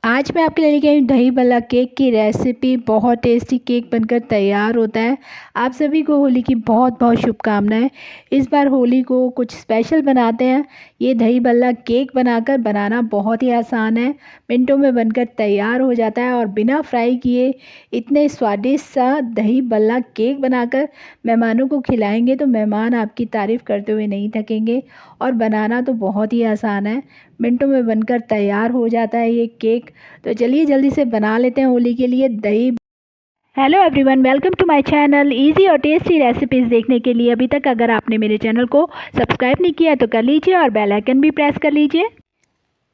आज मैं आपके लिए लेके आई हूँ दही भल्ला केक की रेसिपी। बहुत टेस्टी केक बनकर तैयार होता है। आप सभी को होली की बहुत बहुत शुभकामनाएं। इस बार होली को कुछ स्पेशल बनाते हैं। ये दही भल्ला केक बनाना बहुत ही आसान है। मिनटों में बनकर तैयार हो जाता है और बिना फ्राई किए इतने स्वादिष्ट सा दही भल्ला केक बनाकर मेहमानों को खिलाएंगे तो मेहमान आपकी तारीफ़ करते हुए नहीं थकेंगे। और बनाना तो बहुत ही आसान है, मिनटों में बनकर तैयार हो जाता है ये केक। तो चलिए जल्दी से बना लेते हैं होली के लिए दही। Hello everyone, welcome to my channel. Easy और टेस्टी रेसिपीज़ देखने के लिए अभी तक अगर आपने मेरे चैनल को सब्सक्राइब नहीं किया तो कर लीजिए और बेल आइकन भी प्रेस कर लीजिए।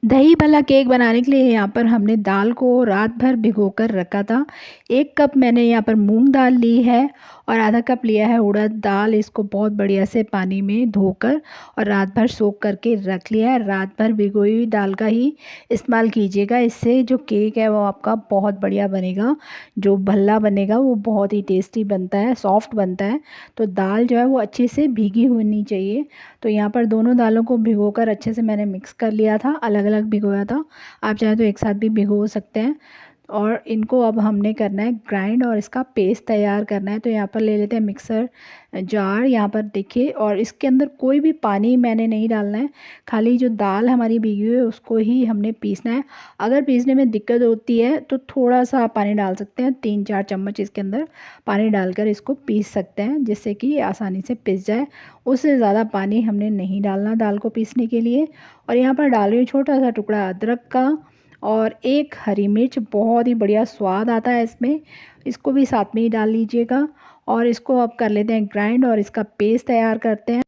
दही भल्ला केक बनाने के लिए यहाँ पर हमने दाल को रात भर भिगोकर रखा था। 1 कप मैंने यहाँ पर मूंग दाल ली है और आधा कप लिया है उड़द दाल। इसको बहुत बढ़िया से पानी में धोकर और रात भर सोख करके रख लिया है। रात भर भिगोई हुई दाल का ही इस्तेमाल कीजिएगा, इससे जो केक है वो आपका बहुत बढ़िया बनेगा। जो भल्ला बनेगा वो बहुत ही टेस्टी बनता है, सॉफ्ट बनता है। तो दाल जो है वो अच्छे से भीगी होनी चाहिए। तो यहाँ पर दोनों दालों को भिगोकर अच्छे से मैंने मिक्स कर लिया था, अलग अलग भिगोया था। आप चाहे तो एक साथ भी भिगो सकते हैं। और इनको अब हमने करना है ग्राइंड और इसका पेस्ट तैयार करना है। तो यहाँ पर ले लेते हैं मिक्सर जार, यहाँ पर देखिए। और इसके अंदर कोई भी पानी मैंने नहीं डालना है, खाली जो दाल हमारी भीगी हुई है उसको ही हमने पीसना है। अगर पीसने में दिक्कत होती है तो थोड़ा सा आप पानी डाल सकते हैं, 3-4 चम्मच इसके अंदर पानी डालकर इसको पीस सकते हैं, जिससे कि आसानी से पिस जाए। उससे ज़्यादा पानी हमने नहीं डालना दाल को पीसने के लिए। और यहाँ पर डाल रही हूँ छोटा सा टुकड़ा अदरक का और 1 हरी मिर्च। बहुत ही बढ़िया स्वाद आता है इसमें, इसको भी साथ में ही डाल लीजिएगा। और इसको अब कर लेते हैं ग्राइंड और इसका पेस्ट तैयार करते हैं।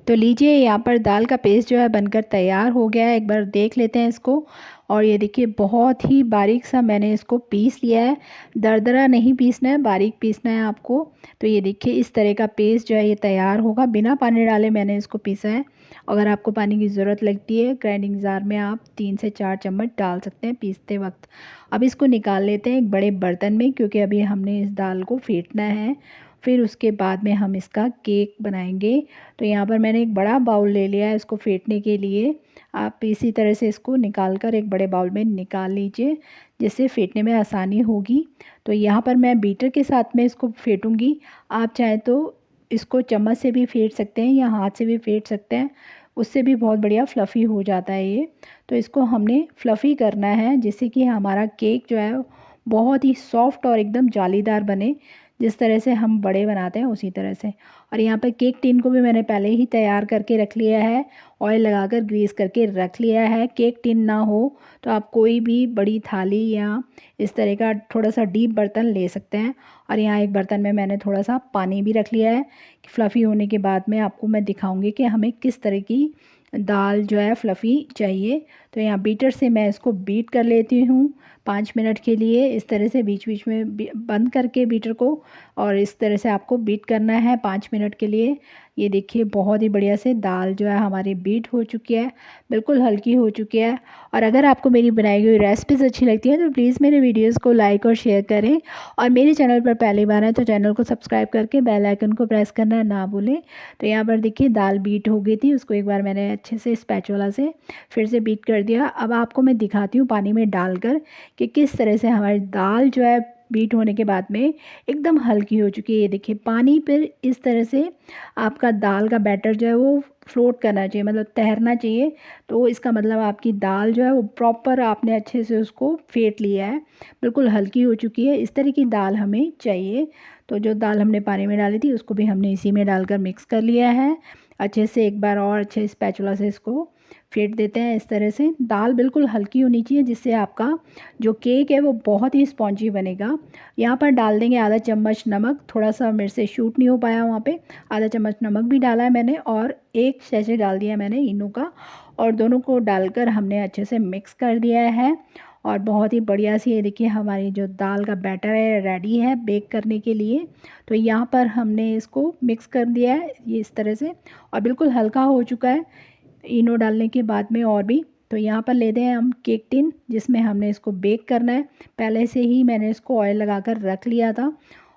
तो लीजिए यहाँ पर दाल का पेस्ट जो है बनकर तैयार हो गया है, एक बार देख लेते हैं इसको। और ये देखिए बहुत ही बारीक सा मैंने इसको पीस लिया है। दरदरा नहीं पीसना है, बारीक पीसना है आपको। तो ये देखिए इस तरह का पेस्ट जो है ये तैयार होगा, बिना पानी डाले मैंने इसको पीसा है। अगर आपको पानी की ज़रूरत लगती है ग्राइंडिंग जार में आप 3 से 4 चम्मच डाल सकते हैं पीसते वक्त। अब इसको निकाल लेते हैं एक बड़े बर्तन में, क्योंकि अभी हमने इस दाल को फेंटना है। फिर उसके बाद में हम इसका केक बनाएंगे। तो यहाँ पर मैंने एक बड़ा बाउल ले लिया है इसको फेंटने के लिए। आप इसी तरह से इसको निकाल कर एक बड़े बाउल में निकाल लीजिए, जिससे फेंटने में आसानी होगी। तो यहाँ पर मैं बीटर के साथ में इसको फेंटूँगी। आप चाहें तो इसको चम्मच से भी फेंट सकते हैं या हाथ से भी फेंट सकते हैं, उससे भी बहुत बढ़िया फ्लफ़ी हो जाता है ये। तो इसको हमने फ्लफ़ी करना है, जिससे कि हमारा केक जो है बहुत ही सॉफ्ट और एकदम जालीदार बने, जिस तरह से हम बड़े बनाते हैं उसी तरह से। और यहाँ पर केक टिन को भी मैंने पहले ही तैयार करके रख लिया है, ऑयल लगाकर ग्रीस करके रख लिया है। केक टिन ना हो तो आप कोई भी बड़ी थाली या इस तरह का थोड़ा सा डीप बर्तन ले सकते हैं। और यहाँ एक बर्तन में मैंने थोड़ा सा पानी भी रख लिया है कि फ्लफ़ी होने के बाद में आपको मैं दिखाऊंगी कि हमें किस तरह की दाल जो है फ्लफ़ी चाहिए। तो यहाँ बीटर से मैं इसको बीट कर लेती हूँ 5 मिनट के लिए, इस तरह से बीच बीच में बंद करके बीटर को। और इस तरह से आपको बीट करना है 5 मिनट के लिए। ये देखिए बहुत ही बढ़िया से दाल जो है हमारी बीट हो चुकी है, बिल्कुल हल्की हो चुकी है। और अगर आपको मेरी बनाई हुई रेसिपीज़ अच्छी लगती हैं तो प्लीज़ मेरे वीडियोज़ को लाइक और शेयर करें। और मेरे चैनल पर पहली बार है तो चैनल को सब्सक्राइब करके बेल आइकन को प्रेस करना ना भूलें। तो यहाँ पर देखिए दाल बीट हो गई थी, उसको एक बार मैंने अच्छे से स्पैचुला से फिर से बीट कर दिया। अब आपको मैं दिखाती हूँ पानी में डालकर कि किस तरह से हमारी दाल जो है बीट होने के बाद में एकदम हल्की हो चुकी है। ये देखिए पानी पर इस तरह से आपका दाल का बैटर जो है वो फ्लोट करना चाहिए, मतलब तैरना चाहिए। तो इसका मतलब आपकी दाल जो है वो प्रॉपर आपने अच्छे से उसको फेंट लिया है, बिल्कुल हल्की हो चुकी है। इस तरह की दाल हमें चाहिए। तो जो दाल हमने पानी में डाली थी उसको भी हमने इसी में डालकर मिक्स कर लिया है अच्छे से। एक बार और अच्छे स्पैचुला से इसको फेंट देते हैं इस तरह से। दाल बिल्कुल हल्की होनी चाहिए, जिससे आपका जो केक है वो बहुत ही स्पॉन्जी बनेगा। यहाँ पर डाल देंगे आधा चम्मच नमक, थोड़ा सा मेरे से शूट नहीं हो पाया वहाँ पे, आधा चम्मच नमक भी डाला है मैंने। और 1 सैशे डाल दिया मैंने इनो का। और दोनों को डालकर हमने अच्छे से मिक्स कर दिया है। और बहुत ही बढ़िया सी ये देखिए हमारी जो दाल का बैटर है रेडी है बेक करने के लिए। तो यहाँ पर हमने इसको मिक्स कर दिया है ये इस तरह से, और बिल्कुल हल्का हो चुका है इनो डालने के बाद में और भी। तो यहाँ पर लेते हैं हम केक टिन, जिसमें हमने इसको बेक करना है। पहले से ही मैंने इसको ऑयल लगाकर रख लिया था।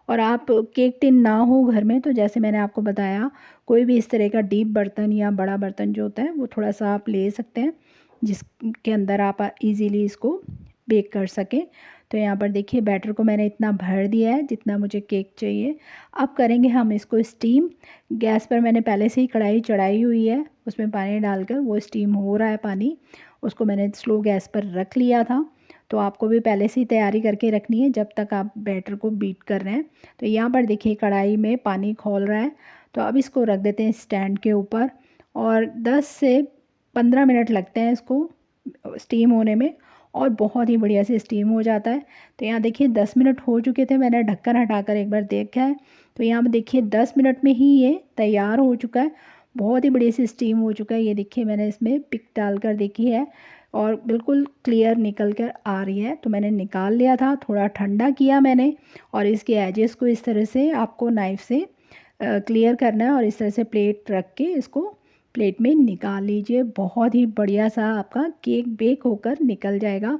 और आप केक टिन ना हो घर में तो जैसे मैंने आपको बताया, कोई भी इस तरह का डीप बर्तन या बड़ा बर्तन जो होता है वो थोड़ा सा आप ले सकते हैं, जिसके अंदर आप इजीली इसको बेक कर सकें। तो यहाँ पर देखिए बैटर को मैंने इतना भर दिया है जितना मुझे केक चाहिए। अब करेंगे हम इसको स्टीम। गैस पर मैंने पहले से ही कढ़ाई चढ़ाई हुई है, उसमें पानी डालकर वो स्टीम हो रहा है पानी, उसको मैंने स्लो गैस पर रख लिया था। तो आपको भी पहले से ही तैयारी करके रखनी है जब तक आप बैटर को बीट कर रहे हैं। तो यहाँ पर देखिए कढ़ाई में पानी खौल रहा है, तो अब इसको रख देते हैं स्टैंड के ऊपर और 10 से 15 मिनट लगते हैं इसको स्टीम होने में और बहुत ही बढ़िया से स्टीम हो जाता है। तो यहाँ देखिए 10 मिनट हो चुके थे, मैंने ढक्कन हटाकर एक बार देखा है। तो यहाँ पर देखिए 10 मिनट में ही ये तैयार हो चुका है, बहुत ही बढ़िया से स्टीम हो चुका है। ये देखिए मैंने इसमें पिक डालकर देखी है और बिल्कुल क्लियर निकल कर आ रही है। तो मैंने निकाल लिया था, थोड़ा ठंडा किया मैंने और इसके एजेस को इस तरह से आपको नाइफ़ से क्लियर करना है और इस तरह से प्लेट रख के इसको प्लेट में निकाल लीजिए। बहुत ही बढ़िया सा आपका केक बेक होकर निकल जाएगा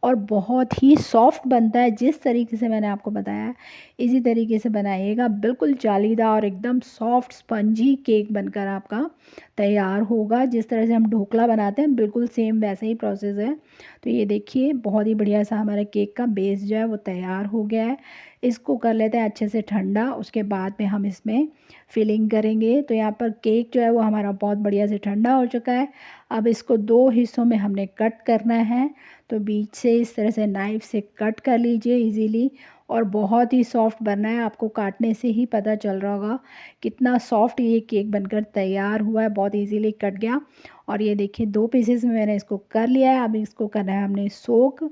और बहुत ही सॉफ्ट बनता है। जिस तरीके से मैंने आपको बताया है इसी तरीके से बनाइएगा, बिल्कुल जालीदार और एकदम सॉफ्ट स्पंजी केक बनकर आपका तैयार होगा। जिस तरह से हम ढोकला बनाते हैं बिल्कुल सेम वैसा ही प्रोसेस है। तो ये देखिए बहुत ही बढ़िया सा हमारा केक का बेस जो है वो तैयार हो गया है। इसको कर लेते हैं अच्छे से ठंडा, उसके बाद में हम इसमें फिलिंग करेंगे। तो यहाँ पर केक जो है वो हमारा बहुत बढ़िया से ठंडा हो चुका है। अब इसको 2 हिस्सों में हमने कट करना है। तो बीच से इस तरह से नाइफ़ से कट कर लीजिए इजीली और बहुत ही सॉफ्ट बनना है। आपको काटने से ही पता चल रहा होगा कितना सॉफ्ट ये केक बनकर तैयार हुआ है, बहुत इजीली कट गया। और ये देखिए 2 पीसेस में मैंने इसको कर लिया है। अब इसको करना है हमने सोक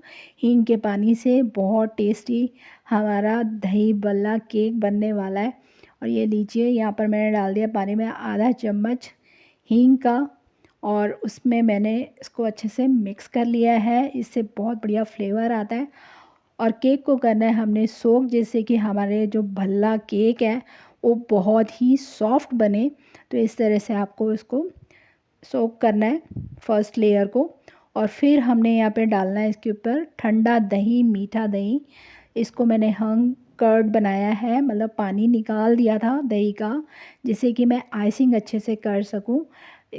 हींग के पानी से। बहुत टेस्टी हमारा दही बल्ला केक बनने वाला है। और ये लीजिए यहाँ पर मैंने डाल दिया पानी में आधा चम्मच हींग का और उसमें मैंने इसको अच्छे से मिक्स कर लिया है। इससे बहुत बढ़िया फ्लेवर आता है। और केक को करना है हमने सोक, जैसे कि हमारे जो भल्ला केक है वो बहुत ही सॉफ्ट बने। तो इस तरह से आपको इसको सोक करना है फर्स्ट लेयर को। और फिर हमने यहाँ पे डालना है इसके ऊपर ठंडा दही, मीठा दही। इसको मैंने हंग कर्ड बनाया है, मतलब पानी निकाल दिया था दही का, जिससे कि मैं आइसिंग अच्छे से कर सकूं।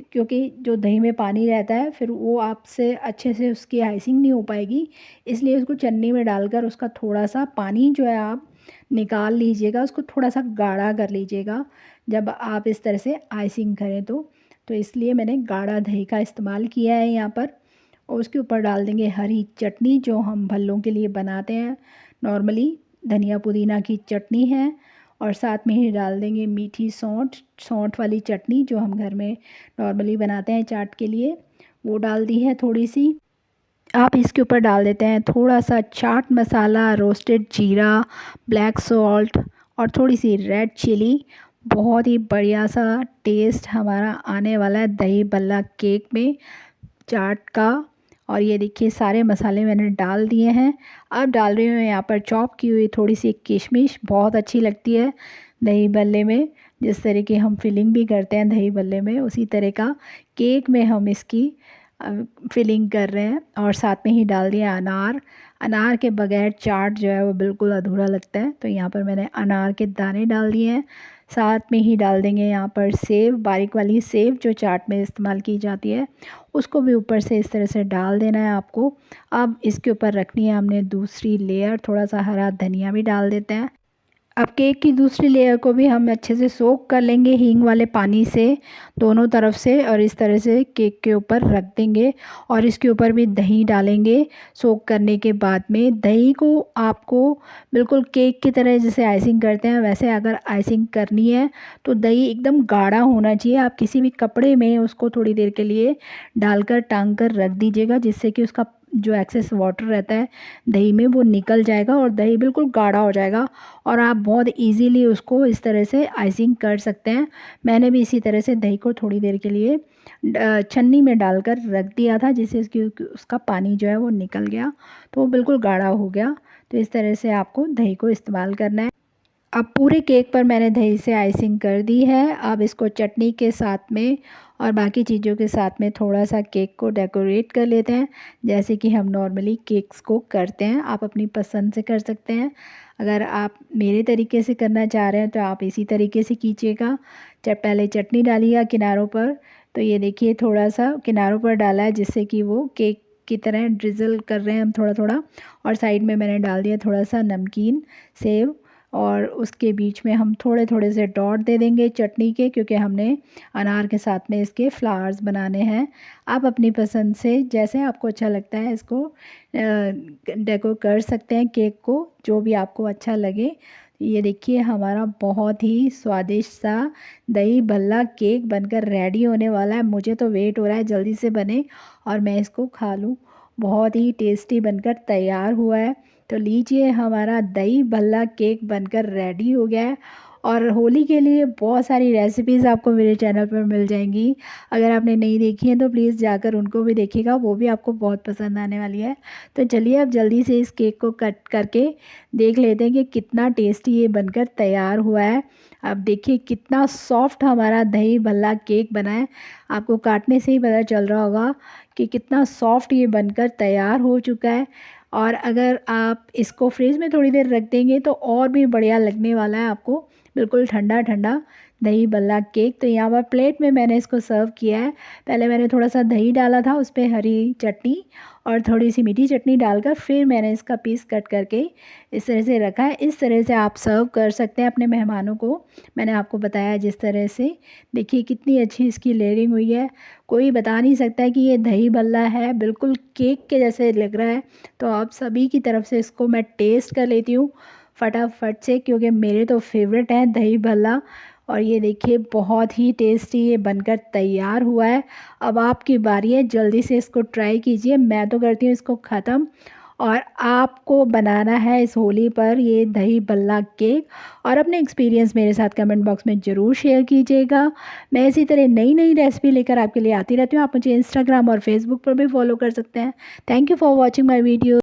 क्योंकि जो दही में पानी रहता है फिर वो आपसे अच्छे से उसकी आइसिंग नहीं हो पाएगी, इसलिए उसको चन्नी में डालकर उसका थोड़ा सा पानी जो है आप निकाल लीजिएगा, उसको थोड़ा सा गाढ़ा कर लीजिएगा जब आप इस तरह से आइसिंग करें तो इसलिए मैंने गाढ़ा दही का इस्तेमाल किया है यहाँ पर। और उसके ऊपर डाल देंगे हरी चटनी जो हम भल्लों के लिए बनाते हैं नॉर्मली, धनिया पुदीना की चटनी है। और साथ में ही डाल देंगे मीठी सौंठ वाली चटनी जो हम घर में नॉर्मली बनाते हैं चाट के लिए, वो डाल दी है थोड़ी सी। आप इसके ऊपर डाल देते हैं थोड़ा सा चाट मसाला, रोस्टेड जीरा, ब्लैक सॉल्ट और थोड़ी सी रेड चिली। बहुत ही बढ़िया सा टेस्ट हमारा आने वाला है दही बल्ला केक में चाट का। और ये देखिए सारे मसाले मैंने डाल दिए हैं। अब डाल रही हूँ यहाँ पर चॉप की हुई थोड़ी सी किशमिश, बहुत अच्छी लगती है दही बल्ले में। जिस तरह की हम फिलिंग भी करते हैं दही बल्ले में, उसी तरह का केक में हम इसकी फिलिंग कर रहे हैं। और साथ में ही डाल दिया अनार। अनार के बगैर चाट जो है वो बिल्कुल अधूरा लगता है। तो यहाँ पर मैंने अनार के दाने डाल दिए हैं। साथ में ही डाल देंगे यहाँ पर सेव, बारीक वाली सेव जो चाट में इस्तेमाल की जाती है, उसको भी ऊपर से इस तरह से डाल देना है आपको। अब इसके ऊपर रखनी है हमने दूसरी लेयर, थोड़ा सा हरा धनिया भी डाल देते हैं। अब केक की दूसरी लेयर को भी हम अच्छे से सोक कर लेंगे हींग वाले पानी से दोनों तरफ से, और इस तरह से केक के ऊपर रख देंगे। और इसके ऊपर भी दही डालेंगे सोक करने के बाद में। दही को आपको बिल्कुल केक की तरह जैसे आइसिंग करते हैं वैसे अगर आइसिंग करनी है तो दही एकदम गाढ़ा होना चाहिए। आप किसी भी कपड़े में उसको थोड़ी देर के लिए डालकर टांग कर रख दीजिएगा, जिससे कि उसका जो एक्सेस वाटर रहता है दही में वो निकल जाएगा और दही बिल्कुल गाढ़ा हो जाएगा और आप बहुत इजीली उसको इस तरह से आइसिंग कर सकते हैं। मैंने भी इसी तरह से दही को थोड़ी देर के लिए छन्नी में डालकर रख दिया था, जिससे उसका पानी जो है वो निकल गया तो वो बिल्कुल गाढ़ा हो गया। तो इस तरह से आपको दही को इस्तेमाल करना है। अब पूरे केक पर मैंने दही से आइसिंग कर दी है। अब इसको चटनी के साथ में और बाकी चीज़ों के साथ में थोड़ा सा केक को डेकोरेट कर लेते हैं, जैसे कि हम नॉर्मली केक्स को करते हैं। आप अपनी पसंद से कर सकते हैं। अगर आप मेरे तरीके से करना चाह रहे हैं तो आप इसी तरीके से कीजिएगा। जब पहले चटनी डालिएगा किनारों पर, तो ये देखिए थोड़ा सा किनारों पर डाला है जिससे कि वो केक की तरह ड्रिज़ल कर रहे हैं हम थोड़ा-थोड़ा। और साइड में मैंने डाल दिया थोड़ा सा नमकीन सेव, और उसके बीच में हम थोड़े-थोड़े से डॉट दे देंगे चटनी के, क्योंकि हमने अनार के साथ में इसके फ्लावर्स बनाने हैं। आप अपनी पसंद से जैसे आपको अच्छा लगता है इसको डेकोर कर सकते हैं केक को, जो भी आपको अच्छा लगे। ये देखिए हमारा बहुत ही स्वादिष्ट सा दही भल्ला केक बनकर रेडी होने वाला है। मुझे तो वेट हो रहा है जल्दी से बने और मैं इसको खा लूँ। बहुत ही टेस्टी बनकर तैयार हुआ है। तो लीजिए हमारा दही भल्ला केक बनकर रेडी हो गया है। और होली के लिए बहुत सारी रेसिपीज़ आपको मेरे चैनल पर मिल जाएंगी। अगर आपने नहीं देखी है तो प्लीज़ जाकर उनको भी देखिएगा, वो भी आपको बहुत पसंद आने वाली है। तो चलिए अब जल्दी से इस केक को कट करके देख लेते हैं कि कितना टेस्टी ये बनकर तैयार हुआ है। अब देखिए कितना सॉफ्ट हमारा दही भल्ला केक बना है। आपको काटने से ही पता चल रहा होगा कि कितना सॉफ्ट ये बनकर तैयार हो चुका है। और अगर आप इसको फ्रिज में थोड़ी देर रख देंगे तो और भी बढ़िया लगने वाला है आपको, बिल्कुल ठंडा ठंडा दही भल्ला केक। तो यहाँ पर प्लेट में मैंने इसको सर्व किया है। पहले मैंने थोड़ा सा दही डाला था, उस पर हरी चटनी और थोड़ी सी मीठी चटनी डालकर फिर मैंने इसका पीस कट करके इस तरह से रखा है। इस तरह से आप सर्व कर सकते हैं अपने मेहमानों को, मैंने आपको बताया जिस तरह से। देखिए कितनी अच्छी इसकी लेयरिंग हुई है, कोई बता नहीं सकता है कि ये दही भल्ला है, बिल्कुल केक के जैसे लग रहा है। तो आप सभी की तरफ से इसको मैं टेस्ट कर लेती हूँ फटाफट से, क्योंकि मेरे तो फेवरेट है दही भल्ला। और ये देखिए बहुत ही टेस्टी ये बनकर तैयार हुआ है। अब आपकी बारी है, जल्दी से इसको ट्राई कीजिए। मैं तो करती हूँ इसको ख़त्म, और आपको बनाना है इस होली पर ये दही भल्ला केक। और अपने एक्सपीरियंस मेरे साथ कमेंट बॉक्स में ज़रूर शेयर कीजिएगा। मैं इसी तरह नई नई रेसिपी लेकर आपके लिए आती रहती हूँ। आप मुझे इंस्टाग्राम और फेसबुक पर भी फॉलो कर सकते हैं। Thank you for watching my video.